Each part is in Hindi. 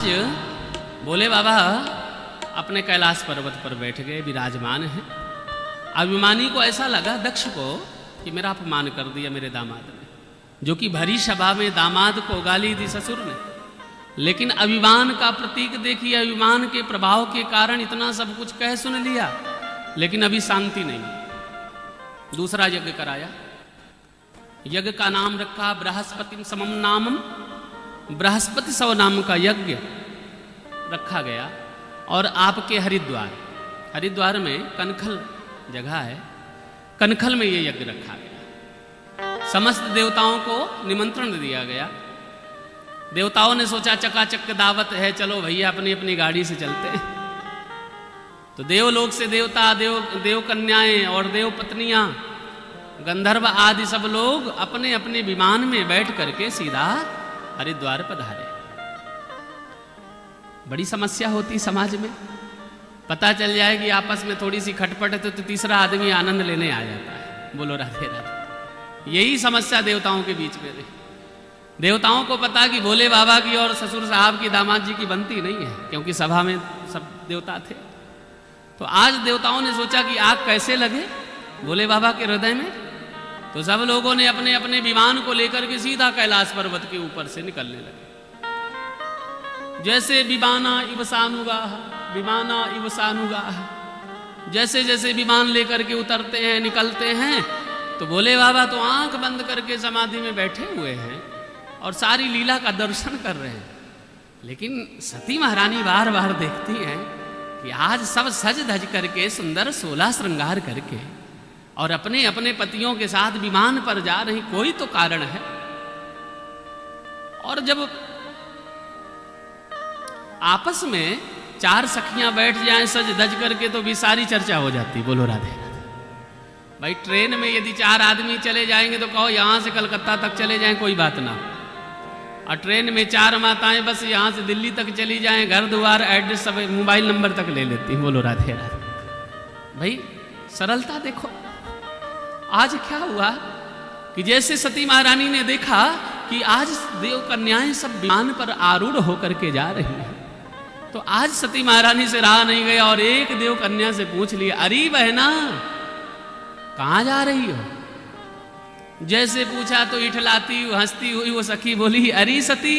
भोले बाबा अपने कैलाश पर्वत पर बैठ गए, विराजमान हैं। अभिमानी को ऐसा लगा, दक्ष को, कि मेरा अपमान कर दिया मेरे दामाद ने, जो कि भरी सभा में दामाद को गाली दी ससुर ने। लेकिन अभिमान का प्रतीक देखिए, अभिमान के प्रभाव के कारण इतना सब कुछ कह सुन लिया, लेकिन अभी शांति नहीं। दूसरा यज्ञ कराया। यज्ञ का नाम रखा बृहस्पति समम नामम, बृहस्पति सव नाम का यज्ञ रखा गया। और आपके हरिद्वार में कनखल जगह है, कनखल में ये यज्ञ रखा गया। समस्त देवताओं को निमंत्रण दिया गया। देवताओं ने सोचा चकाचक दावत है, चलो भैया अपनी अपनी गाड़ी से चलते हैं। तो देवलोक से देवता, देव कन्याएं और देव पत्नियां, गंधर्व आदि सब लोग अपने अपने विमान में बैठ करके सीधा हरिद्वार पधारे। बड़ी समस्या होती समाज में, पता चल जाए कि आपस में थोड़ी सी खटपट है तो तीसरा आदमी आनंद लेने आ जाता है। बोलो राधे राधे। यही समस्या देवताओं के बीच में रही। देवताओं को पता कि भोले बाबा की और ससुर साहब की, दामाद जी की बनती नहीं है, क्योंकि सभा में सब देवता थे। तो आज देवताओं ने सोचा कि आग कैसे लगे भोले बाबा के हृदय में। तो सब लोगों ने अपने अपने विमान को लेकर के सीधा कैलाश पर्वत के ऊपर से निकलने लगे। जैसे विमाना इवसानुगाह, विमाना इवसानुगाह, जैसे जैसे विमान लेकर के उतरते हैं, निकलते हैं, तो भोले बाबा तो आंख बंद करके समाधि में बैठे हुए हैं और सारी लीला का दर्शन कर रहे हैं। लेकिन सती महारानी बार बार देखती हैं कि आज सब सज धज करके, सुंदर 16 श्रृंगार करके और अपने अपने पतियों के साथ विमान पर जा रही, कोई तो कारण है। और जब आपस में 4 सखियां बैठ जाएं सज धज करके, तो भी सारी चर्चा हो जाती। बोलो राधे राधे। भाई ट्रेन में यदि 4 आदमी चले जाएंगे तो कहो यहां से कलकत्ता तक चले जाएं, कोई बात ना। और ट्रेन में 4 माताएं बस यहां से दिल्ली तक चली जाएं, घर द्वार एड्रेस सब मोबाइल नंबर तक ले लेती। बोलो राधे राधे। भाई सरलता देखो। आज क्या हुआ कि जैसे सती महारानी ने देखा कि आज देव कन्याएं सब विमान पर आरूढ़ होकर के जा रही हैं, तो आज सती महारानी से रहा नहीं गया और एक देव कन्या से पूछ लिया, अरे बहना कहां जा रही हो? जैसे पूछा तो इठलाती हंसती हुई वो सखी बोली, अरे सती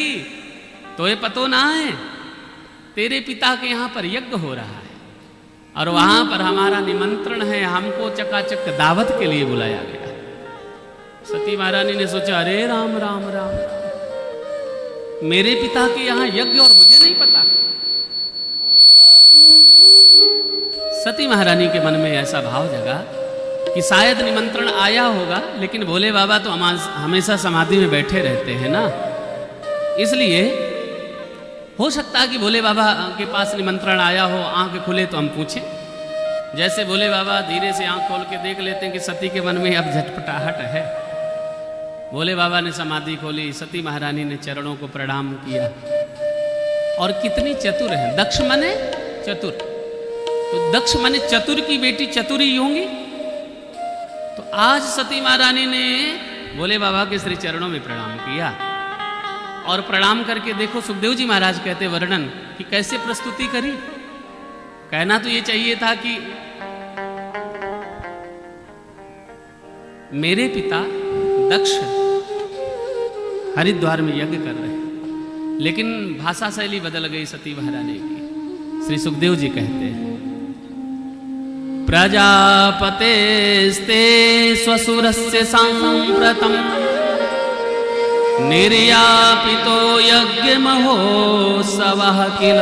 तो ये पतो ना है, तेरे पिता के यहां पर यज्ञ हो रहा है और वहां पर हमारा निमंत्रण है, हमको चकाचक दावत के लिए बुलाया गया। सती महारानी ने सोचा, अरे राम राम राम, मेरे पिता के यहां यज्ञ और मुझे नहीं पता। सती महारानी के मन में ऐसा भाव जगा कि शायद निमंत्रण आया होगा, लेकिन भोले बाबा तो हमेशा समाधि में बैठे रहते हैं ना, इसलिए हो सकता है कि भोले बाबा के पास निमंत्रण आया हो। आंख खुले तो हम पूछें। जैसे भोले बाबा धीरे से आंख खोल के देख लेते हैं कि सती के मन में अब झटपटाहट है। भोले बाबा ने समाधि खोली, सती महारानी ने चरणों को प्रणाम किया। और कितनी चतुर है, दक्ष मने चतुर। तो दक्ष मने चतुर की बेटी चतुरी होंगी। तो आज सती महारानी ने भोले बाबा के श्री चरणों में प्रणाम किया। और प्रणाम करके देखो, सुखदेव जी महाराज कहते वर्णन कि कैसे प्रस्तुति करी। कहना तो ये चाहिए था कि मेरे पिता दक्ष हरिद्वार में यज्ञ कर रहे हैं, लेकिन भाषा शैली बदल गई सती महारानी की। श्री सुखदेव जी कहते हैं, प्रजापतेस्ते स्वसुरस्य सांप्रतम् निर्यापितो यज्ञ महोत्सवः किल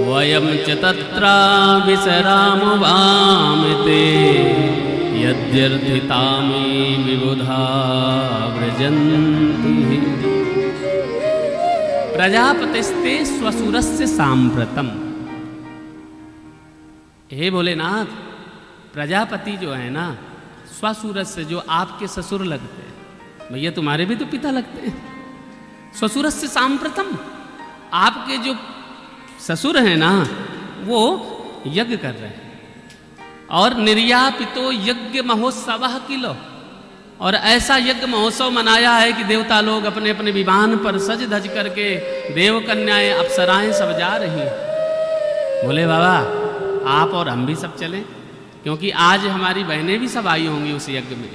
वयं च तत्रा विसरामो वामिते यद्यर्थितामि विबुधा व्रजन्ति। प्रजापतिस्ते स्वसुरस्य सांप्रतम्। हे भोलेनाथ, प्रजापति जो है ना, स्वसुरस्य जो आपके ससुर लगते हैं, भैया तुम्हारे भी तो पिता लगते हैं। स्वसुरस्य सांप्रतम, आपके जो ससुर हैं ना वो यज्ञ कर रहे हैं। और निर्यापितो यज्ञ महोत्सव किलो, और ऐसा यज्ञ महोत्सव मनाया है कि देवता लोग अपने अपने विमान पर सज धज करके देव कन्याएं अप्सराएं सब जा रही हैं। बोले बाबा आप और हम भी सब चलें, क्योंकि आज हमारी बहनें भी सब आई होंगी उस यज्ञ में।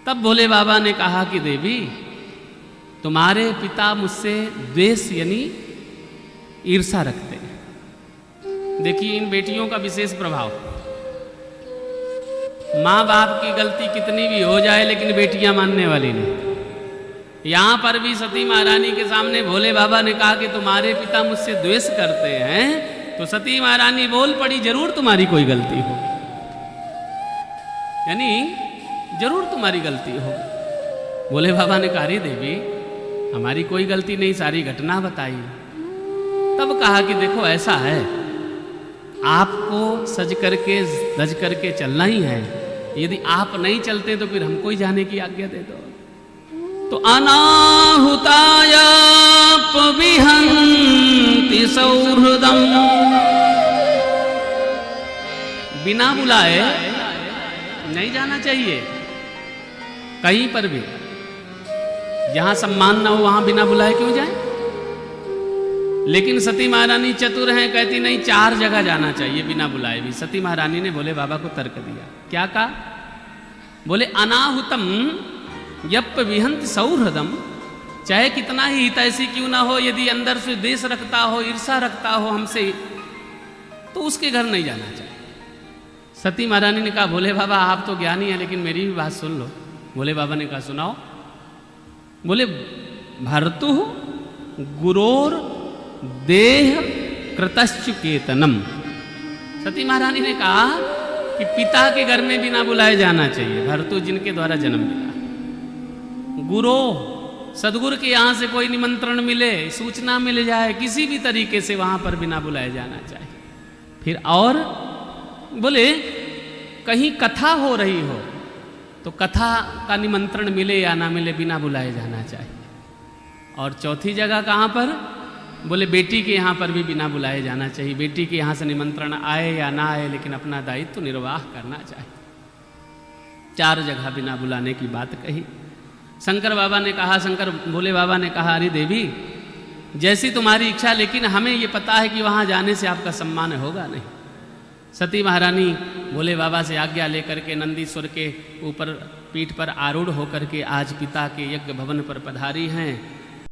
तब भोले बाबा ने कहा कि देवी तुम्हारे पिता मुझसे द्वेष यानी ईर्षा रखते हैं। देखिए इन बेटियों का विशेष प्रभाव, माँ बाप की गलती कितनी भी हो जाए लेकिन बेटियां मानने वाली नहीं। यहां पर भी सती महारानी के सामने भोले बाबा ने कहा कि तुम्हारे पिता मुझसे द्वेष करते हैं, तो सती महारानी बोल पड़ी जरूर तुम्हारी कोई गलती होगी, यानी जरूर तुम्हारी गलती होगी। भोले बाबा ने कहा रे देवी हमारी कोई गलती नहीं, सारी घटना बताई। तब कहा कि देखो ऐसा है, आपको सज करके धज करके चलना ही है, यदि आप नहीं चलते तो फिर हमको ही जाने की आज्ञा दे दो। तो अनाहुताय विहंति सौहृदम, बिना बुलाए नहीं जाना चाहिए कहीं पर भी। जहां सम्मान ना हो वहां बिना बुलाए क्यों जाए। लेकिन सती महारानी चतुर हैं, कहती नहीं 4 जगह जाना चाहिए बिना बुलाए भी। सती महारानी ने भोले बाबा को तर्क दिया। क्या कहा? बोले अनाहुतम यप विहंत सौहृदम, चाहे कितना ही हितैषी क्यों ना हो, यदि अंदर से द्वेष रखता हो, ईर्षा रखता हो हमसे, तो उसके घर नहीं जाना चाहिए। सती महारानी ने कहा भोले बाबा आप तो ज्ञानी हैं, लेकिन मेरी भी बात सुन लो। भोले बाबा ने कहा सुनाओ। बोले भर्तु गुरोर देह कृतश्चुकेतनम। सती महारानी ने कहा कि पिता के घर में बिना बुलाए जाना चाहिए, भर्तु जिनके द्वारा जन्म मिला। गुरु सदगुरु के यहाँ से कोई निमंत्रण मिले, सूचना मिल जाए, किसी भी तरीके से वहां पर बिना बुलाए जाना चाहिए। फिर और बोले कहीं कथा हो रही हो तो कथा का निमंत्रण मिले या ना मिले बिना बुलाए जाना चाहिए। और चौथी जगह कहाँ पर? बोले बेटी के यहाँ पर भी बिना बुलाए जाना चाहिए। बेटी के यहाँ से निमंत्रण आए या ना आए, लेकिन अपना दायित्व निर्वाह करना चाहिए। 4 जगह बिना बुलाने की बात कही। शंकर बाबा ने कहा, शंकर भोले बाबा ने कहा अरे देवी जैसी तुम्हारी इच्छा, लेकिन हमें ये पता है कि वहाँ जाने से आपका सम्मान होगा नहीं। सती महारानी भोले बाबा से आज्ञा लेकर के नंदीश्वर के ऊपर पीठ पर आरूढ़ होकर के आज पिता के यज्ञ भवन पर पधारी हैं।